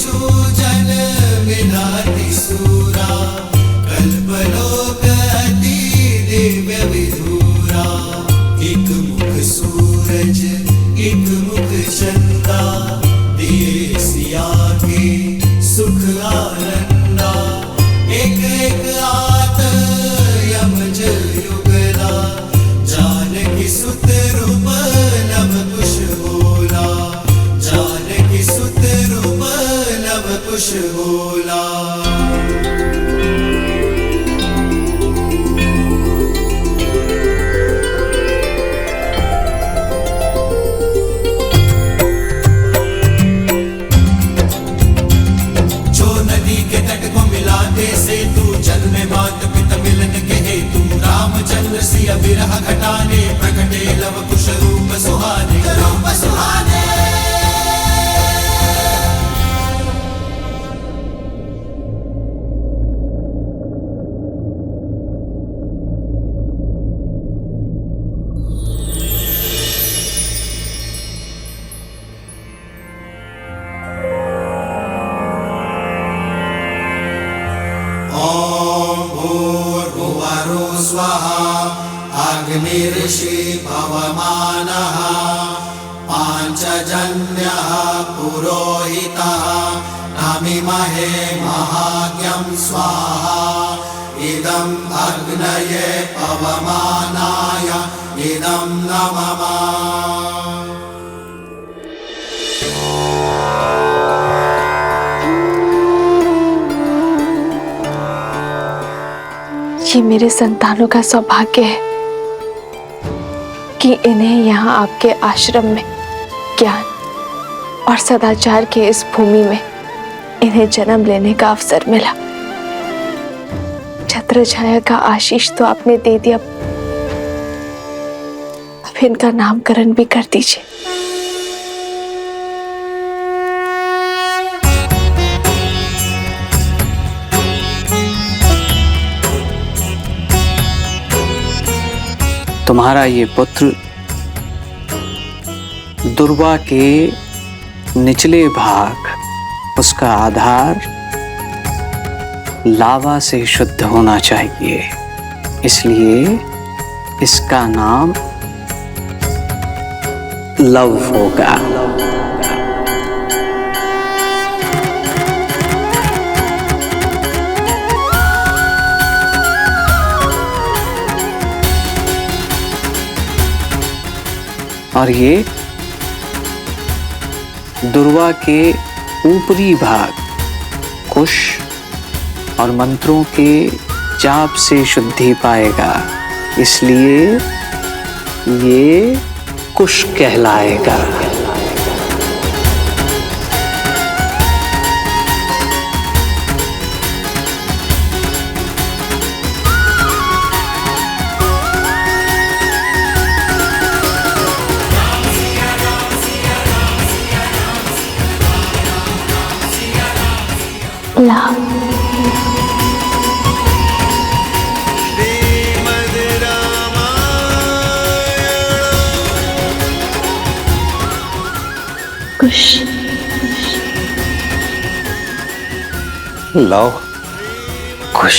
सुजन विधाति सूरा कल्पलोक अति दिव्य विधुरा। एक मुख सूरज एक मुख चंदा दिए सिया के सुख आनंदा। एक एक आत यमज युगला जानकी सुत रूप नभ कुश बोला। जानकी सुत रूप नभ कुश बोला। रामचंद्र सिया विरह घटाने प्रकटे लव कुश रूप सुहाने। रूप सुहाने स्वाहा अग्निर्षि पवमानः पांचजन्यः पुरोहितः नमिमहे महाज्ञं स्वाहा। इदं अग्नये पवमानाय इदं नमः। ये मेरे संतानों का सौभाग्य है कि इन्हें यहाँ आपके आश्रम में ज्ञान और सदाचार के इस भूमि में इन्हें जन्म लेने का अवसर मिला। छत्र छाया का आशीष तो आपने दे दिया, अब इनका नामकरण भी कर दीजिए। तुम्हारा ये पुत्र दुर्वा के निचले भाग उसका आधार लावा से शुद्ध होना चाहिए, इसलिए इसका नाम लव होगा। और ये दुर्वा के ऊपरी भाग कुश और मंत्रों के जाप से शुद्धि पाएगा, इसलिए ये कुश कहलाएगा। कुश लव कुश।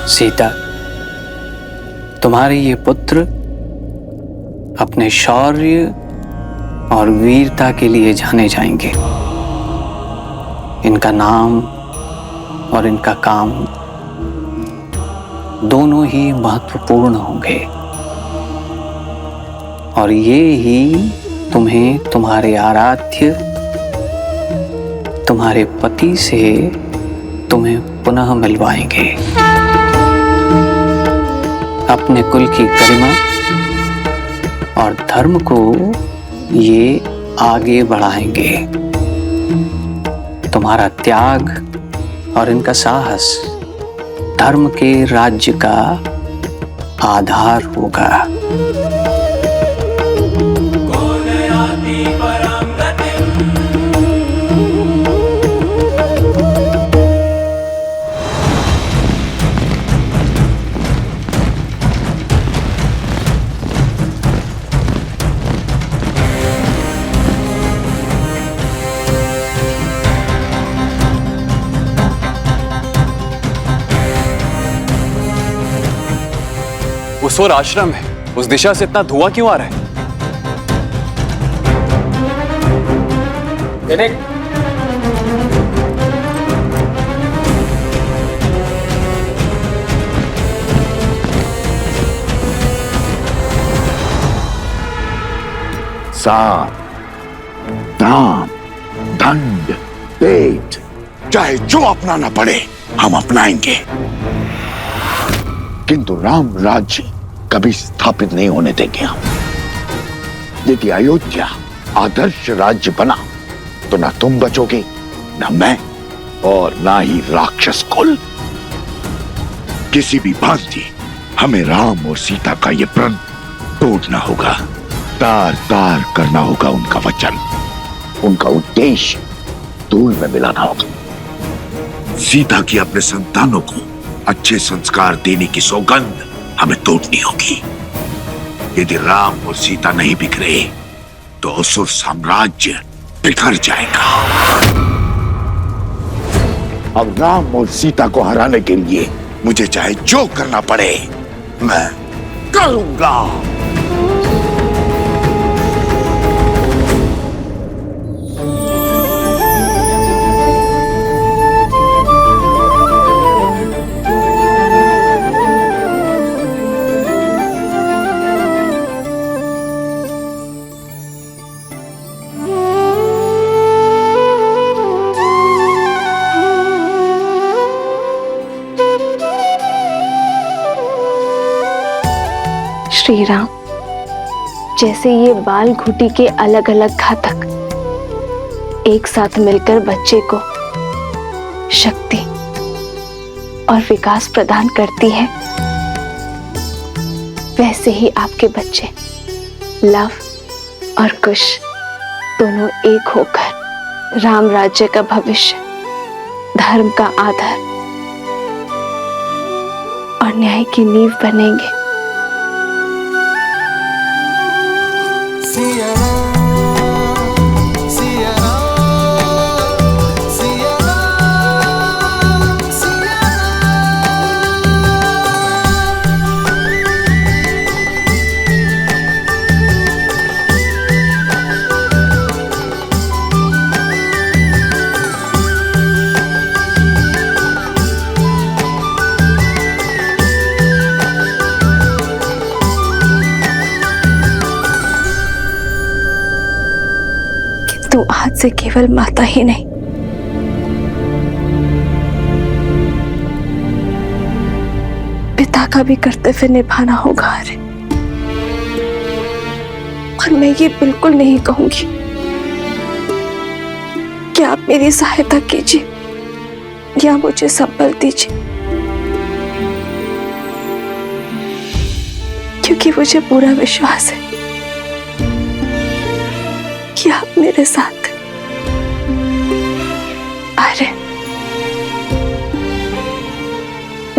सीता, तुम्हारे ये पुत्र अपने शौर्य और वीरता के लिए जाने जाएंगे। इनका नाम और इनका काम दोनों ही महत्वपूर्ण होंगे, और ये ही तुम्हें तुम्हारे आराध्य तुम्हारे पति से तुम्हें पुनः मिलवाएंगे। अपने कुल की गरिमा और धर्म को ये आगे बढ़ाएंगे। तुम्हारा त्याग और इनका साहस धर्म के राज्य का आधार होगा। उस ओर आश्रम है, उस दिशा से इतना धुआं क्यों आ रहा है? साम, दाम, दंड, भेद, चाहे जो अपनाना पड़े हम अपनाएंगे, किंतु राम राज्य कभी स्थापित नहीं होने देंगे हम। यदि अयोध्या आदर्श राज्य बना तो ना तुम बचोगे, ना मैं, और ना ही राक्षस कुल। किसी भी भांति हमें राम और सीता का ये प्रण तोड़ना होगा, तार तार करना होगा उनका वचन, उनका उद्देश्य धूल में मिलाना होगा। सीता की अपने संतानों को अच्छे संस्कार देने की सौगंध हमें तोड़नी होगी। यदि राम और सीता नहीं बिखरे तो असुर साम्राज्य बिखर जाएगा। अब राम और सीता को हराने के लिए मुझे चाहे जो करना पड़े मैं करूंगा। श्री राम, जैसे ये बाल घुटी के अलग अलग घातक एक साथ मिलकर बच्चे को शक्ति और विकास प्रदान करती है, वैसे ही आपके बच्चे लव और कुश दोनों एक होकर राम राज्य का भविष्य, धर्म का आधार और न्याय की नींव बनेंगे। तू आज से केवल माता ही नहीं, पिता का भी कर्तव्य निभाना होगा। अरे, और मैं ये बिल्कुल नहीं कहूंगी कि आप मेरी सहायता कीजिए या मुझे संबल दीजिए, क्योंकि मुझे पूरा विश्वास है कि आप मेरे साथ। अरे,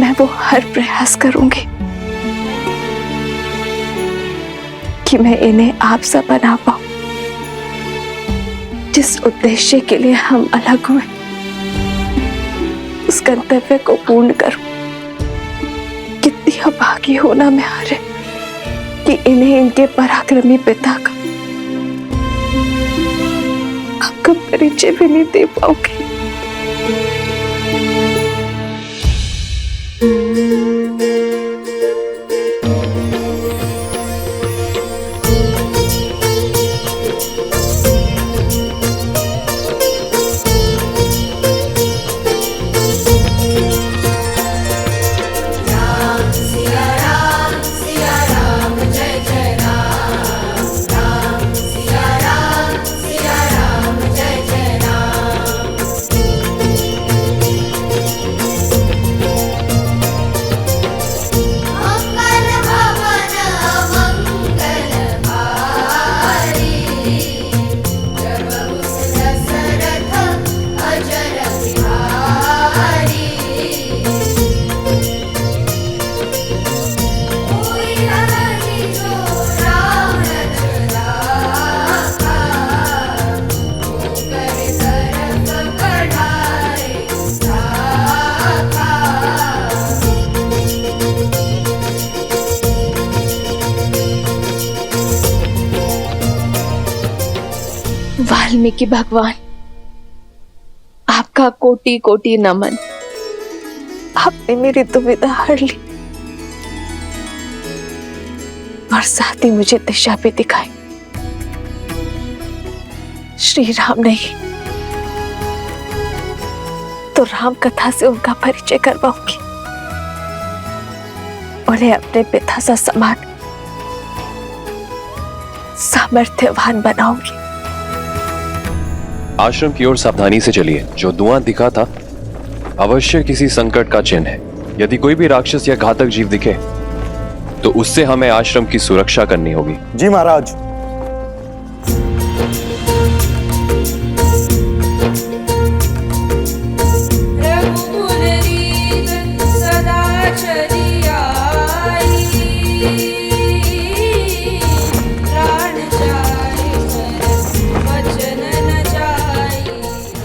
मैं वो हर प्रयास करूंगी कि मैं इन्हें आप सा बना पाऊं, जिस उद्देश्य के लिए हम अलग हुए उस गंतव्य को पूर्ण करूं। कितनी अभागी होना मैं आ रहे कि इन्हें इनके पराक्रमी पिता का आपका परिचय भी नहीं दे पाओगे। वाल्मीकि भगवान, आपका कोटि कोटि नमन। आपने मेरी दुविधा हर ली और साथ ही मुझे दिशा भी दिखाई। श्री राम नहीं तो राम कथा से उनका परिचय करवाऊंगी, उन्हें अपने पिता सा समान सामर्थ्यवान बनाऊंगी। आश्रम की ओर सावधानी से चलिए। जो धुआं दिखा था अवश्य किसी संकट का चिन्ह है। यदि कोई भी राक्षस या घातक जीव दिखे तो उससे हमें आश्रम की सुरक्षा करनी होगी। जी महाराज।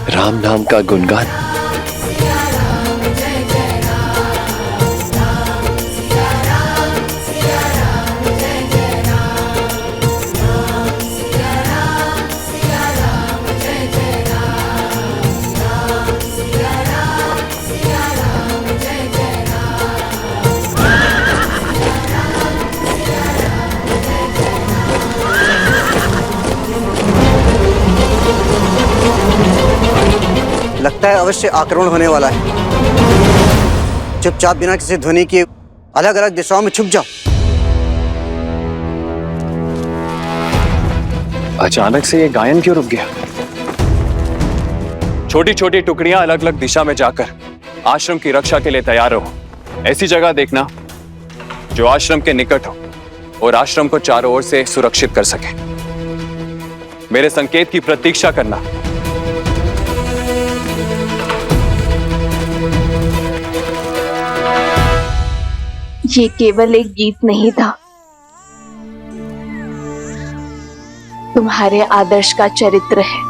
राम नाम का गुणगान। लगता है अवश्य आक्रमण होने वाला है। चुपचाप बिना किसी ध्वनि के अलग अलग दिशाओं में छुप जाओ। अचानक से ये गायन क्यों रुक गया? छोटी छोटी टुकड़ियां अलग अलग दिशा में जाकर आश्रम की रक्षा के लिए तैयार रहो। ऐसी जगह देखना जो आश्रम के निकट हो और आश्रम को चारों ओर से सुरक्षित कर सके। मेरे संकेत की प्रतीक्षा करना। ये केवल एक गीत नहीं था, तुम्हारे आदर्श का चरित्र है।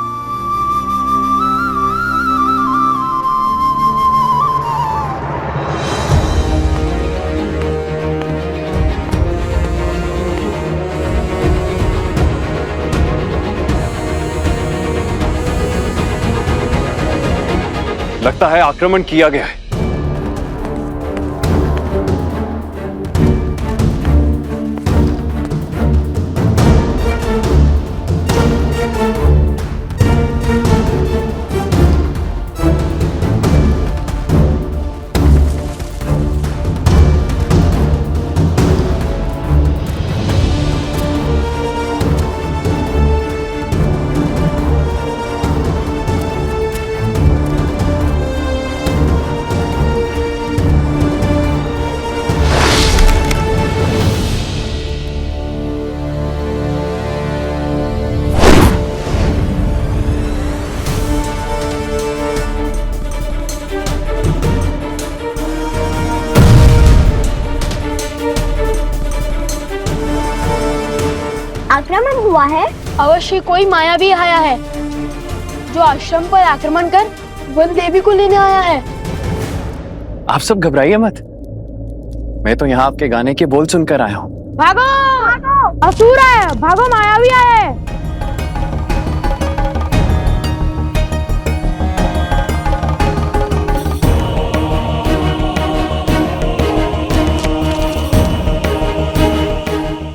लगता है आक्रमण किया गया है। आक्रमण हुआ है। अवश्य कोई मायावी आया है जो आश्रम पर आक्रमण कर वन देवी को लेने आया है। आप सब घबराइए मत, मैं तो यहाँ आपके गाने के बोल सुनकर आया हूँ। भागो, असुर है, भागो, मायावी आया है।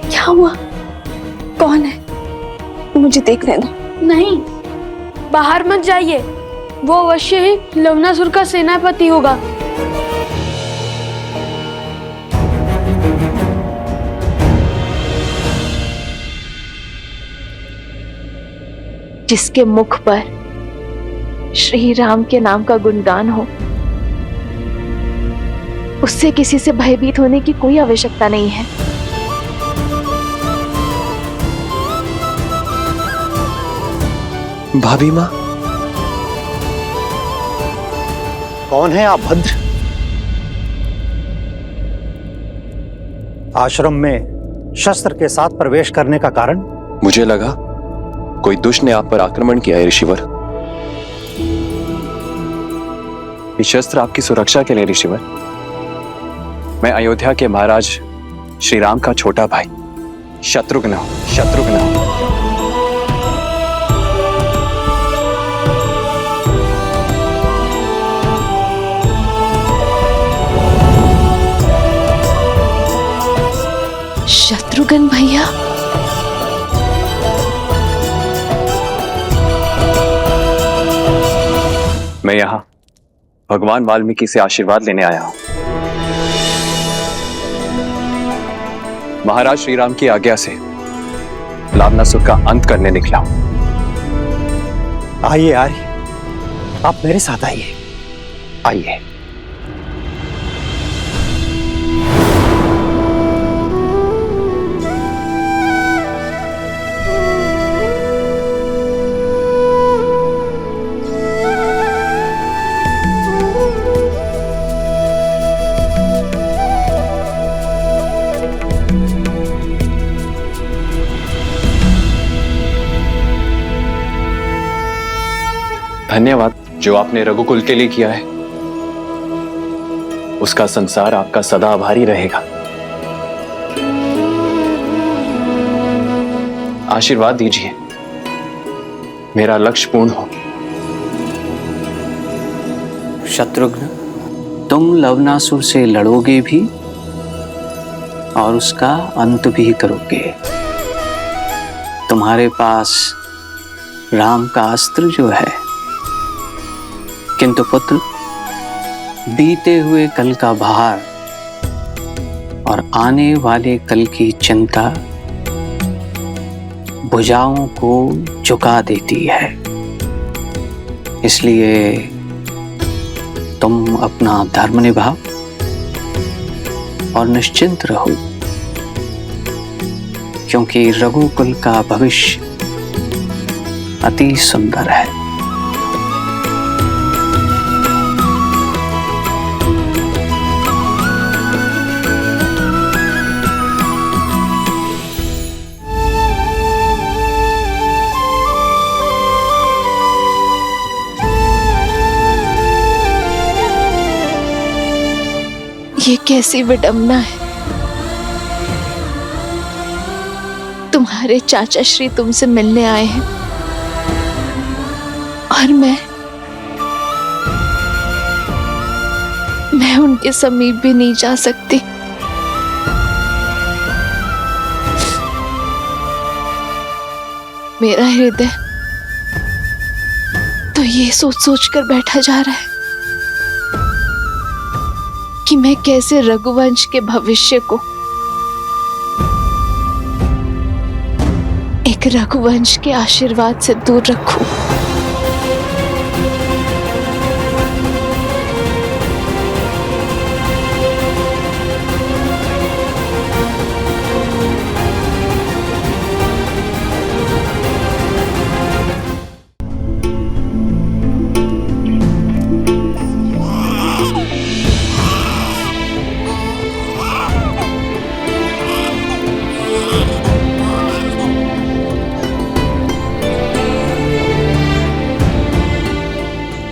क्या हुआ? कौन है? मुझे देखने दो। नहीं, बाहर मत जाइए, वो अवश्य ही लवणासुर का सेनापति होगा। जिसके मुख पर श्री राम के नाम का गुणगान हो, उससे किसी से भयभीत होने की कोई आवश्यकता नहीं है। भाभी माँ, कौन है आप भद्र? आश्रम में शस्त्र के साथ प्रवेश करने का कारण? मुझे लगा कोई दुष्ट ने आप पर आक्रमण किया है ऋषिवर। ये शस्त्र आपकी सुरक्षा के लिए ऋषिवर। मैं अयोध्या के महाराज श्री राम का छोटा भाई शत्रुघ्न हूं। शत्रुघ्न भैया, मैं यहाँ भगवान वाल्मीकि से आशीर्वाद लेने आया हूं। महाराज श्री राम की आज्ञा से लावणासुर का अंत करने निकला हूं। आइए आइए, आप मेरे साथ आइए। आइए। धन्यवाद जो आपने रघुकुल के लिए किया है, उसका संसार आपका सदा आभारी रहेगा। आशीर्वाद दीजिए मेरा लक्ष्य पूर्ण हो। शत्रुघ्न, तुम लवणासुर से लड़ोगे भी और उसका अंत भी करोगे। तुम्हारे पास राम का अस्त्र जो है, किंतु पुत्र, बीते हुए कल का भार और आने वाले कल की चिंता भुजाओं को झुका देती है। इसलिए तुम अपना धर्म निभाओ और निश्चिंत रहो, क्योंकि रघुकुल का भविष्य अति सुंदर है। ये कैसी विडंबना है। तुम्हारे चाचा श्री तुमसे मिलने आए हैं और मैं उनके समीप भी नहीं जा सकती। मेरा हृदय तो ये सोच सोच कर बैठा जा रहा है कि मैं कैसे रघुवंश के भविष्य को एक रघुवंश के आशीर्वाद से दूर रखूं।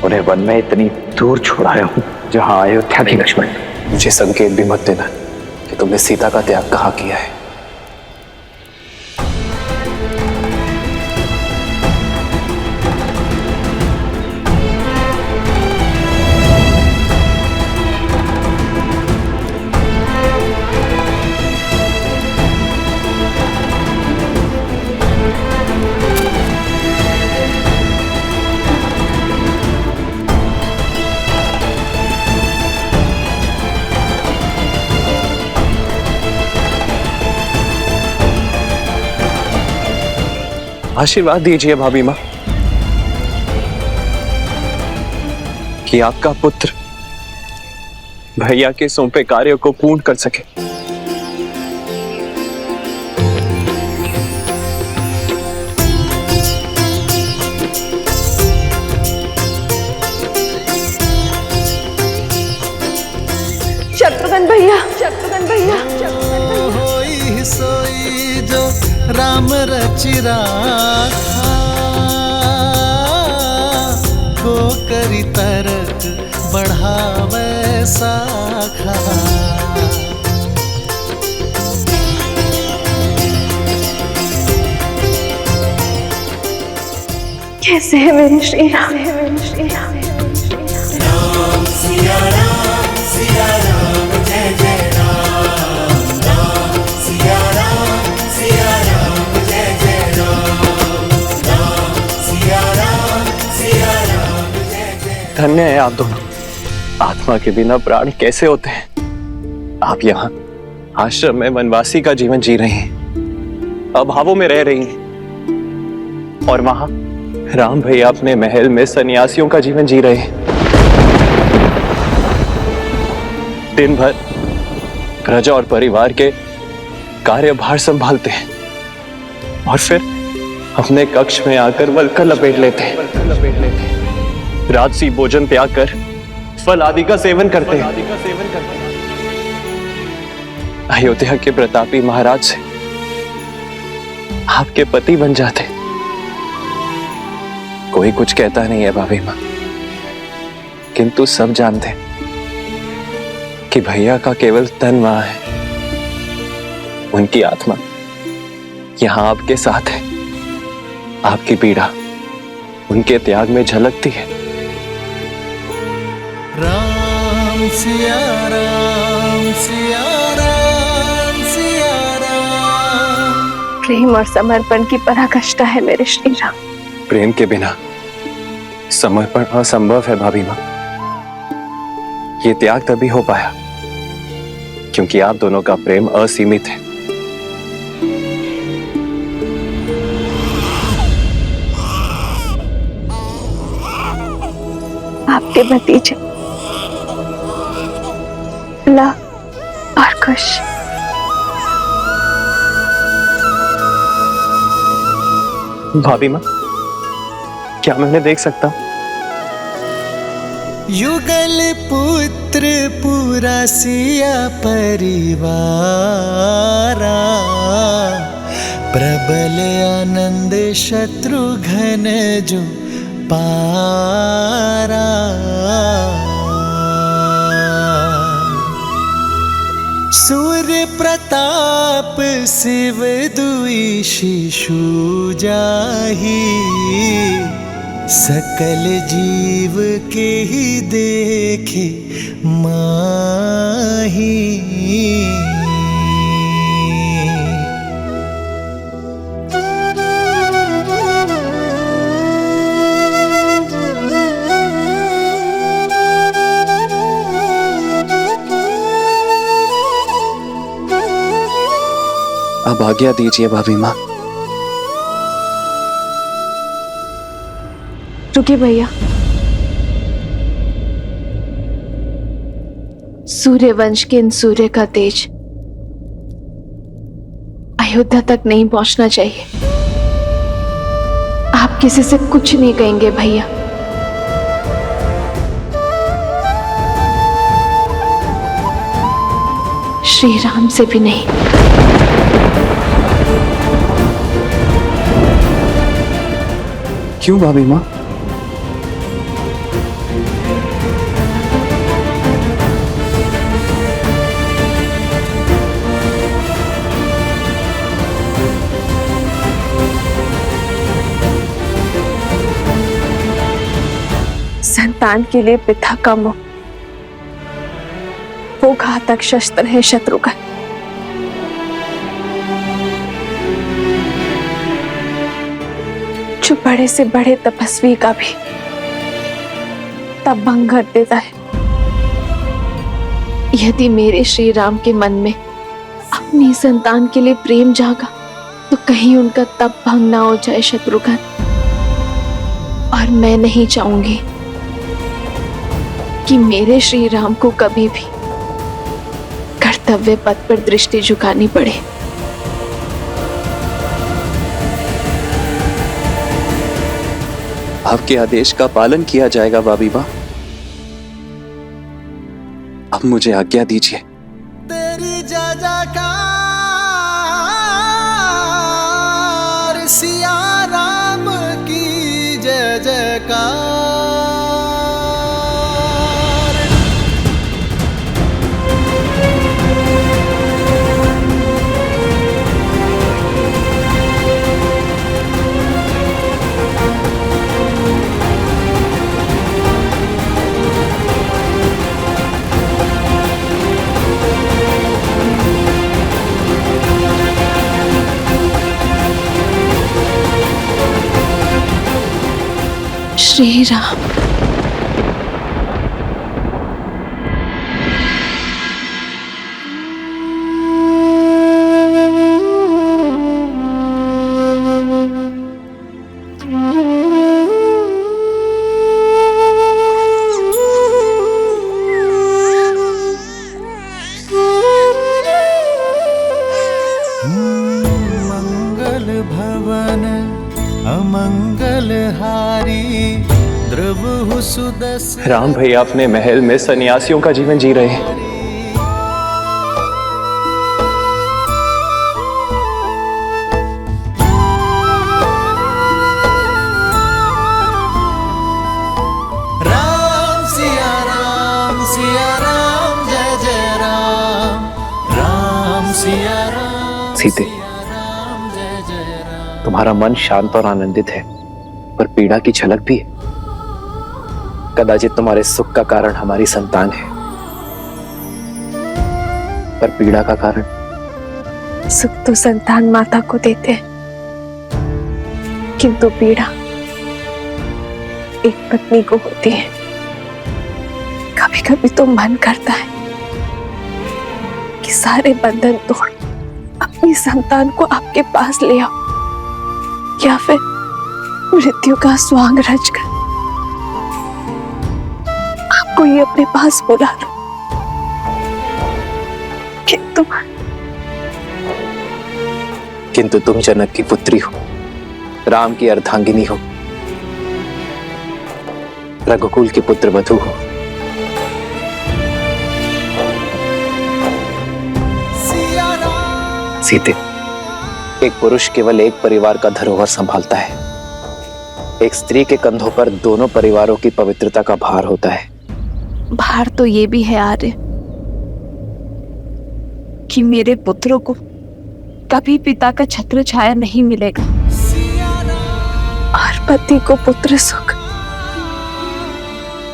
उन्हें वन में इतनी दूर छोड़ाया हूं जहां अयोध्या की लक्ष्मण। मुझे संकेत भी मत देना कि तुमने सीता का त्याग कहाँ किया है। आशीर्वाद दीजिए भाभी मां कि आपका पुत्र भैया के सौंपे कार्य को पूर्ण कर सके। शत्रुघ्न भैया, शत्रुघ्न भैया, होई सोई जो राम रचि राखा, को करी तरक बढ़ावे साखा। कैसे है मेरे श्री राम, मेरे श्री राम। राम सिया राम जय जय राम, राम सिया राम धन्य है आप दोनों। आत्मा के बिना प्राण कैसे होते हैं। आप यहाँ आश्रम में वनवासी का जीवन जी रही हैं, अभावों में रह रही हैं, और वहां राम भैया अपने महल में सन्यासियों का जीवन जी रहे हैं। दिन भर प्रजा और परिवार के कार्यभार संभालते हैं और फिर अपने कक्ष में आकर वल्कल लपेट लेते हैं। राजसी भोजन त्याग कर फल आदि का सेवन करते हैं। अयोध्या के प्रतापी महाराज से आपके पति बन जाते। कोई कुछ कहता नहीं है भाभी मां, किंतु सब जानते हैं कि भैया का केवल तन वहां है, उनकी आत्मा यहां आपके साथ है। आपकी पीड़ा उनके त्याग में झलकती है। राम सिया राम सिया राम सिया राम। प्रेम और समर्पण की पराकाष्ठा है मेरे श्री राम। प्रेम के बिना समर्पण असंभव है भाभी मां। ये त्याग तभी हो पाया क्योंकि आप दोनों का प्रेम असीमित है। आपके भतीजे ला और खुश। भाभी मां, क्या मैं उन्हें देख सकता हूं? युगल पुत्र पूरा सिया परिवारा, प्रबल आनंद शत्रुघ्न जो पारा। सूर्य प्रताप शिव दुई शिशु जाहि, सकल जीव के ही देखे माही। अब आज्ञा दीजिए भाभी मां। रुकिए भैया, सूर्य वंश के इन सूर्य का तेज अयोध्या तक नहीं पहुंचना चाहिए। आप किसी से कुछ नहीं कहेंगे भैया। श्री राम से भी नहीं। क्यों भाभी मां? संतान के लिए पिता का मोह वो घातक शस्त्र है शत्रुघ्न। जो बड़े से बड़े तपस्वी का भी तब भंग कर देता है। यदि मेरे श्री राम के मन में अपनी संतान के लिए प्रेम जागा तो कहीं उनका तप भंग ना हो जाए शत्रुघ्न। और मैं नहीं चाहूंगी कि मेरे श्री राम को कभी भी कर्तव्य पथ पर दृष्टि झुकानी पड़े। आपके आदेश का पालन किया जाएगा भाभी मां। अब मुझे आज्ञा दीजिए। तेरी जय जयकार सिया राम की जय जयकार। श्री राम। भवन अमंगलहारी द्रव सुदस। राम भैया अपने महल में सन्यासियों का जीवन जी रहे हैं। राम सिया राम जय जय राम। राम सिया राम सीते, राम जय जय राम। तुम्हारा मन शांत और आनंदित है, पर पीड़ा की झलक भी है। कदाचित तुम्हारे सुख का कारण हमारी संतान है, पर पीड़ा का कारण। सुख तो संतान माता को देते हैं, किंतु पीड़ा एक पत्नी को होती है। कभी कभी तो मन करता है कि सारे बंधन तोड़ अपनी संतान को आपके पास ले आओ, या फिर मृत्यु का स्वांग रचकर आपको ये अपने पास बुला लो। किंतु तुम जनक की पुत्री हो, राम की अर्धांगिनी हो, रघुकुल के पुत्र वधू हो। सीते, एक पुरुष केवल एक परिवार का धरोहर संभालता है। एक स्त्री के कंधों पर दोनों परिवारों की पवित्रता का भार होता है। भार तो ये भी है आर्य कि मेरे पुत्रों को कभी पिता का छत्र छाया नहीं मिलेगा, और पति को पुत्र सुख।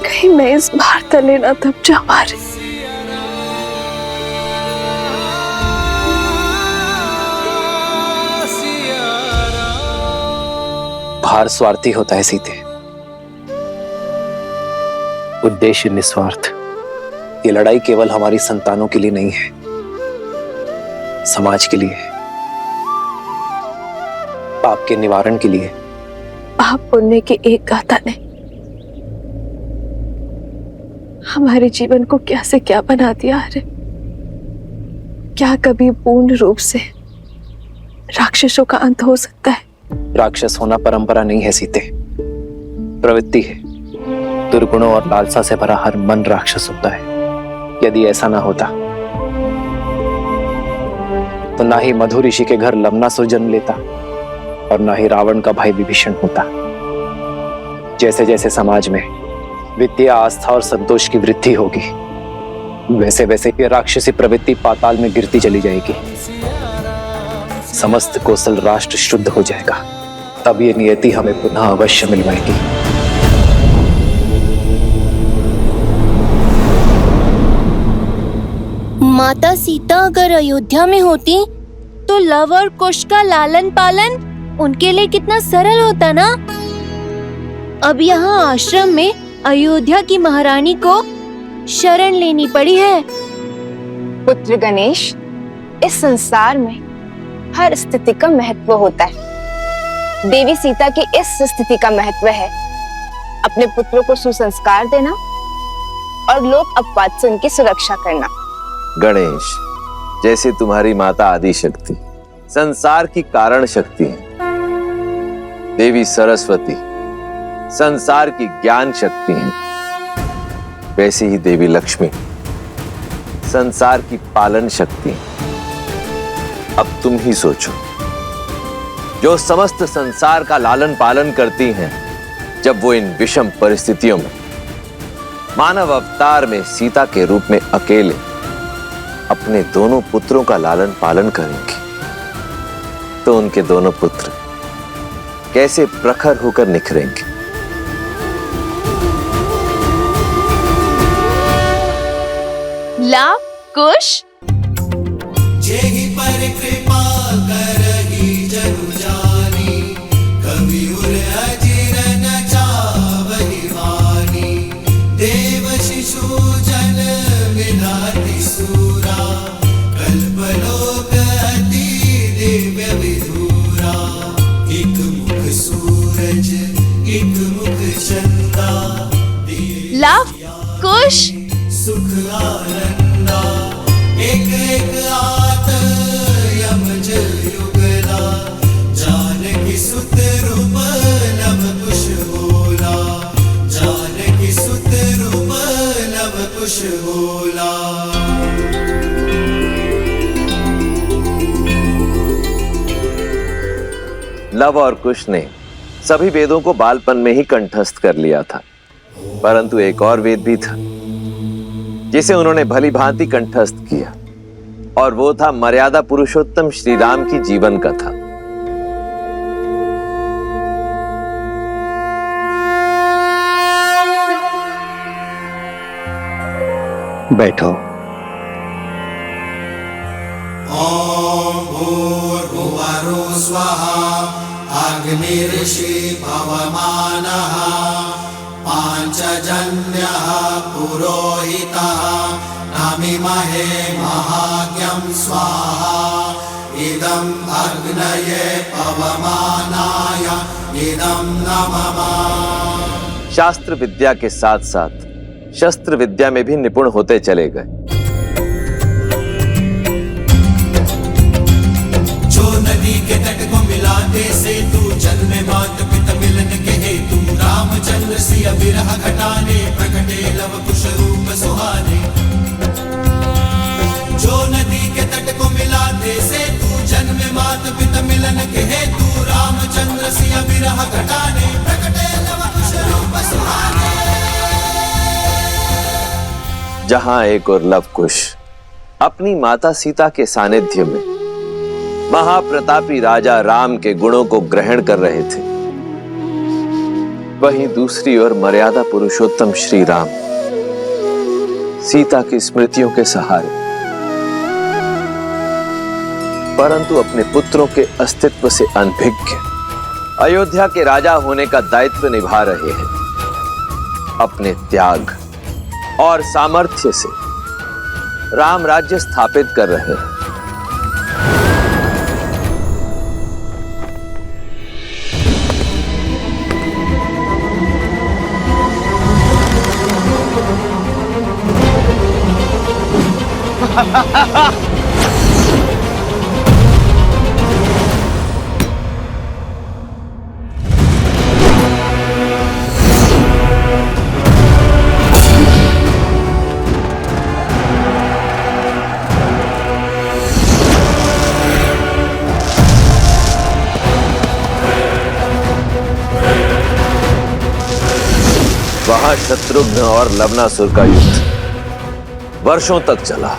कहीं मैं इस भार तले ना दब जाऊं आर्य। भार स्वार्थी होता है सीते, उद्देश्य निस्वार्थ। ये लड़ाई केवल हमारी संतानों के लिए नहीं है, समाज के लिए है, पाप के निवारण के लिए। पाप पुण्य के एक गाथा ने हमारे जीवन को क्या से क्या बना दिया है। क्या कभी पूर्ण रूप से राक्षसों का अंत हो सकता है? राक्षस होना परंपरा नहीं है सीते, प्रवृत्ति है। दुर्गुणों और लालसा से भरा हर मन राक्षस होता है। यदि ऐसा ना होता तो ना ही मधु ऋषि के घर लवनासुर जन्म लेता, और ना ही रावण का भाई विभीषण होता। जैसे जैसे समाज में विद्या, आस्था और संतोष की वृद्धि होगी, वैसे वैसे ये राक्षसी प्रवृत्ति पाताल में गिरती चली जाएगी। समस्त कौशल राष्ट्र शुद्ध हो जाएगा, तब ये नियति हमें पुनः अवश्य मिलवाएगी। माता सीता अगर अयोध्या में होती तो लव और कुश का लालन पालन उनके लिए कितना सरल होता ना। अब यहाँ आश्रम में अयोध्या की महारानी को शरण लेनी पड़ी है। पुत्र गणेश, इस संसार में हर स्थिति का महत्व होता है। देवी सीता की इस स्थिति का महत्व है अपने पुत्रों को सुसंस्कार देना और लोक अपवाद से उनकी सुरक्षा करना। गणेश, जैसे तुम्हारी माता आदि शक्ति संसार की कारण शक्ति है, देवी सरस्वती संसार की ज्ञान शक्ति है, वैसे ही देवी लक्ष्मी संसार की पालन शक्ति है। अब तुम ही सोचो, जो समस्त संसार का लालन पालन करती हैं, जब वो इन विषम परिस्थितियों में मानव अवतार में सीता के रूप में अकेले अपने दोनों पुत्रों का लालन पालन करेंगे, तो उनके दोनों पुत्र कैसे प्रखर होकर निखरेंगे। लव कुश जेहि पर कृपा करहि जनु जानी, कवि उर अजिर न चावहि वानी। देव शिशु जन विधाति सूरा, कल्पलोक अति दिव्य विधूरा। एक मुख सूरज एक मुख चंदा, लव कुश सुख आनंदा। एक एक आत यमज युगला, जाहि रूप लव कुश बोला, जानकी सुत रूप लव कुश बोला। लव और कुश ने सभी वेदों को बालपन में ही कंठस्थ कर लिया था, परंतु एक और वेद भी था जिसे उन्होंने भली भांति कंठस्थ किया, और वो था मर्यादा पुरुषोत्तम श्री राम की जीवन कथा। बैठो। ओम भूर्भुवः स्वः अग्निर्षि पवमानः पांचजन्यः पुरोहितः नमिमहे महाज्ञं स्वाहा इदं अग्नये पवमानाय इदं नमः। शास्त्र विद्या के साथ साथ शस्त्र विद्या में भी निपुण होते चले गए। जो नदी के तट को मिलाते सेतु, जन्मे मात पिता मिलन के हेतु, रामचंद्र सिया विरह घटाने प्रकटे लव कुश रूप सुहाने। जो नदी के तट को मिलाते सेतु, जन्मे मात पिता मिलन के हेतु, रामचंद्र सिया विरह घटाने प्रकटे लव कुश रूप सुहाने। जहां एक और लव कुश अपनी माता सीता के सानिध्य में महाप्रतापी राजा राम के गुणों को ग्रहण कर रहे थे, वहीं दूसरी ओर मर्यादा पुरुषोत्तम श्री राम सीता की स्मृतियों के सहारे परंतु अपने पुत्रों के अस्तित्व से अनभिज्ञ अयोध्या के राजा होने का दायित्व निभा रहे हैं। अपने त्याग और सामर्थ्य से राम राज्य स्थापित कर रहे हैं। वहां शत्रुघ्न और लवनासुर का युद्ध वर्षों तक चला।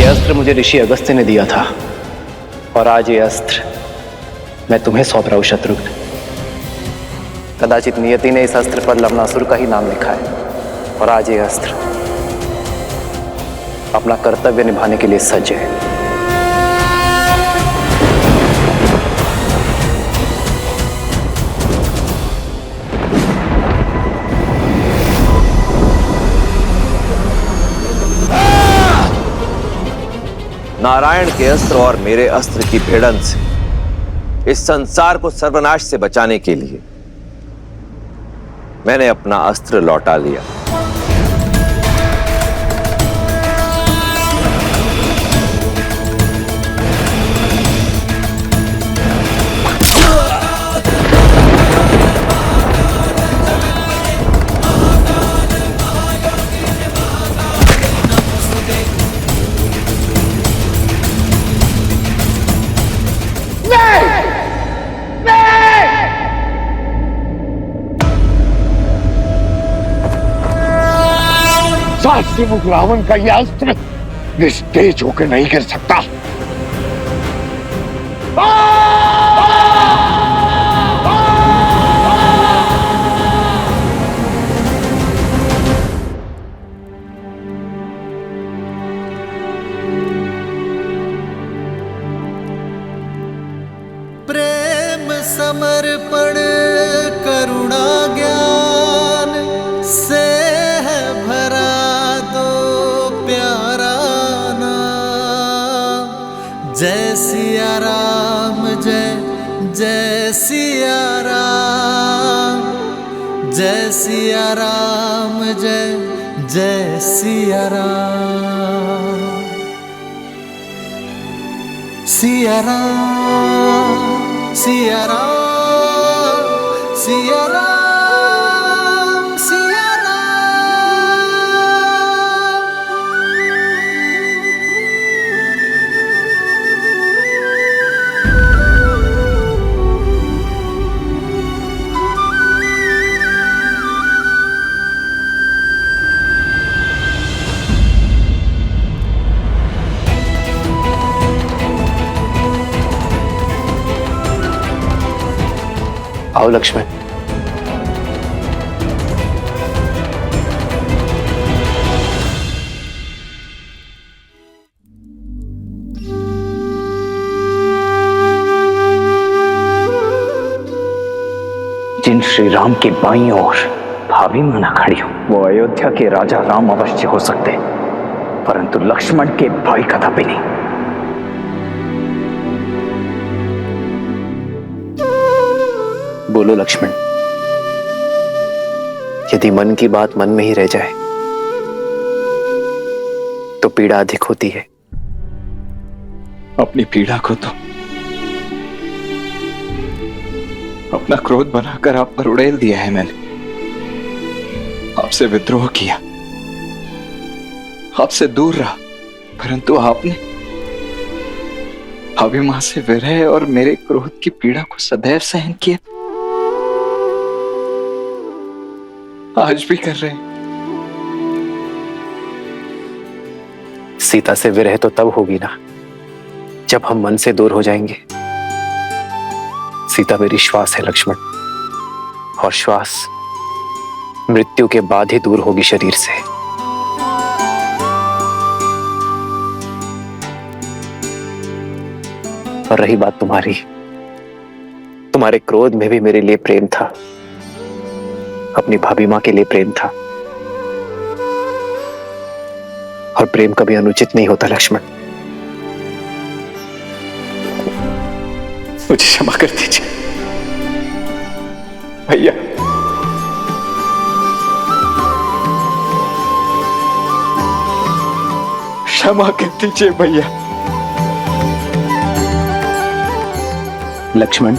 अस्त्र मुझे ऋषि अगस्त्य ने दिया था और आज ये अस्त्र मैं तुम्हें सौंप रहा हूं शत्रुघ्न। कदाचित नियति ने इस अस्त्र पर लवनासुर का ही नाम लिखा है और आज ये अस्त्र अपना कर्तव्य निभाने के लिए सज्ज है। नारायण के अस्त्र और मेरे अस्त्र की भिड़ंत से इस संसार को सर्वनाश से बचाने के लिए मैंने अपना अस्त्र लौटा लिया। मुख रावण का यह अस्त्र निस्तेज होकर नहीं गिर सकता। समर्पण करुणा ज्ञान से है भरा दो प्यारा नाम। जय सिया राम जय जय सिया राम, जय सिया राम जय जय सिया राम। सिया राम सिया राम सिया राम सिया राम। आओ लक्ष्मण। जिन श्री राम के बाईं ओर भाभी माना खड़ी हो वो अयोध्या के राजा राम अवश्य हो सकते, परंतु लक्ष्मण के भाई कदापि नहीं। बोलो लक्ष्मण, यदि मन की बात मन में ही रह जाए तो पीड़ा अधिक होती है। अपनी पीड़ा को तो अपना क्रोध बनाकर आप पर उड़ेल दिया है मैंने। आपसे विद्रोह किया, आपसे दूर रहा, परंतु आपने अभिमान से विरह और मेरे क्रोध की पीड़ा को सदैव सहन किया। आज भी कर रहे हैं। सीता से विरह तो तब होगी ना जब हम मन से दूर हो जाएंगे। सीता मेरी श्वास है लक्ष्मण, और श्वास मृत्यु के बाद ही दूर होगी शरीर से। और रही बात तुम्हारी, तुम्हारे क्रोध में भी मेरे लिए प्रेम था, अपनी भाभी मां के लिए प्रेम था। और प्रेम कभी अनुचित नहीं होता लक्ष्मण। मुझे क्षमा कर दीजिए भैया। क्षमा कर दीजिए भैया। लक्ष्मण,